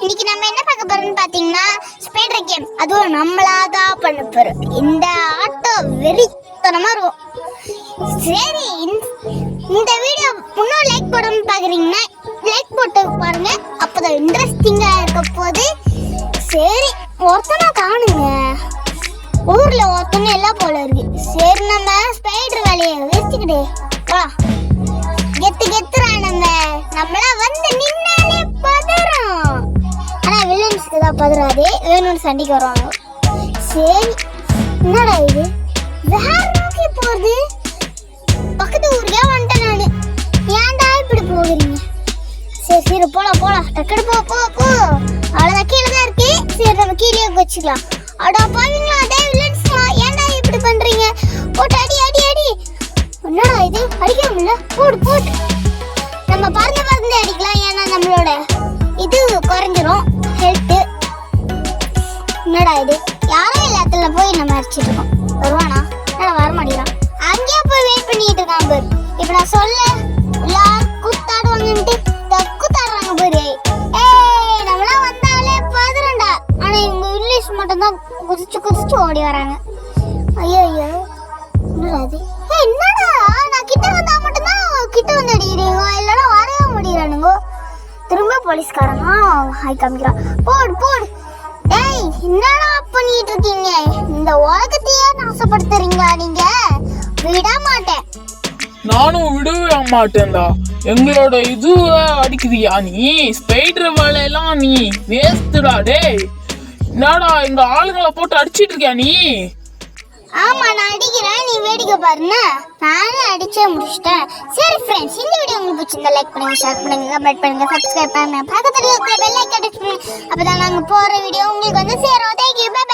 இன்னைக்கு நம்ம என்ன பார்க்க போறோம்னு பாத்தீங்கன்னா ஸ்பைடர் கேம். அதுவும் நம்மளாதான் பண்ண போறோம். இந்த ஆட்டம் வெறித்தனமா இருக்கும். சரி, இந்த வீடியோ இன்னும் லைக் போடாம பாக்குறீங்கன்னா லைக் போட்டு பாருங்க, அப்பதான் இன்ட்ரெஸ்டிங்கா இருக்க போது. சரி, ஒருத்தனா காணுங்க, ஊர்ல ஒருத்தனை எல்லாம் போல இருக்கு. சரி, நம்ம ஸ்பைடர் வேலையை வச்சுக்கிட்டு போலாம். கெத்து கெத்துறா, நம்மளா வந்து நின்னாலே பதறோம். ஆனா வில்லன்ஸ்க்கு தான் பதறாது, வேணும்னு சண்டைக்கு வருவாங்க. சரி, என்னடா இது வேற நோக்கி போகுது? பக்கத்து ஊருக்கே வந்துட்டேன் நானு. ஏன்டா இப்படி போகிறீங்க? சரி சரி, போலாம் போலாம், டக்குனு போ போ போ. அவ்வளோதான், கீழே தான் இருக்கு. சரி, நம்ம கீழே வச்சுக்கலாம். அடா பாவீங்களா, அதே வில்லன்ஸ்களா, ஏன்டா இப்படி பண்றீங்க? போட்டு அடி அடி அடி. என்னடா இது, அடிக்க முடியல, போடு போட்டு. நம்ம பறந்து பறந்து அடிக்கலாம், ஏன்னா நம்மளோட இது குறைஞ்சிரும் ஹெல்த்து. என்னடா இது, யாரும் எல்லாத்துல போய் நம்ம அடிச்சிட்டு இருக்கோம். வருவானா? என்னடா வர மாட்டேங்கிறான். அங்கேயே போய் வெயிட் பண்ணிட்டு இருக்கான் பாரு. இப்ப நான் சொல்ல எல்லாரும் கூத்தாடுவாங்கன்ட்டு கூத்தாடுறாங்க பாரு. ஏய், நம்மளாம் வந்தாலே பதறண்டா. ஆனா இவங்க இங்கிலீஷ் மட்டும் தான் குதிச்சு குதிச்சு ஓடி வராங்க. ஐயோ ஐயோ, என்னடா இது? என்னடா, நான் கிட்ட வந்தா மட்டும்தான் கிட்ட வந்து அடிக்கிறீங்க, இல்லைன்னா வரவே முடியறானுங்க. திரும்ப போலீஸ்காரங்க ஹாய் காமிக்கிறான். போடு போடு. ஏய், என்னடா பண்ணிட்டு இருக்கீங்க? இந்த உலகத்தையே நாசப்படுத்துறீங்களா நீங்க? விட மாட்டேன். நானும் விடவே மாட்டேன்டா. எங்களோட இதுவை அடிக்குதியா நீ? ஸ்பைடர் வேலையெல்லாம் நீ வேஸ்ட்டுடா. டேய், என்னடா எங்க ஆளுங்களை போட்டு அடிச்சிட்டு இருக்கியா நீ? ஆமா, நான் அடிக்கிறேன், நீ வேடிக்கை பாருன்னா. நானும் அடிச்சே முடிச்சிட்டேன். சரி ஃப்ரெண்ட்ஸ், இந்த வீடியோ உங்களுக்கு பிடிச்சிருந்தா லைக் பண்ணுங்க, ஷேர் பண்ணுங்க, கமெண்ட் பண்ணுங்க, சப்ஸ்கிரைப் பண்ணுங்க, பக்கத்துல இருக்கிற பெல் ஐகானை டச் பண்ணுங்க. அப்பதான் நாங்க போற வீடியோ உங்களுக்கு வந்து சேரும். Thank you, by.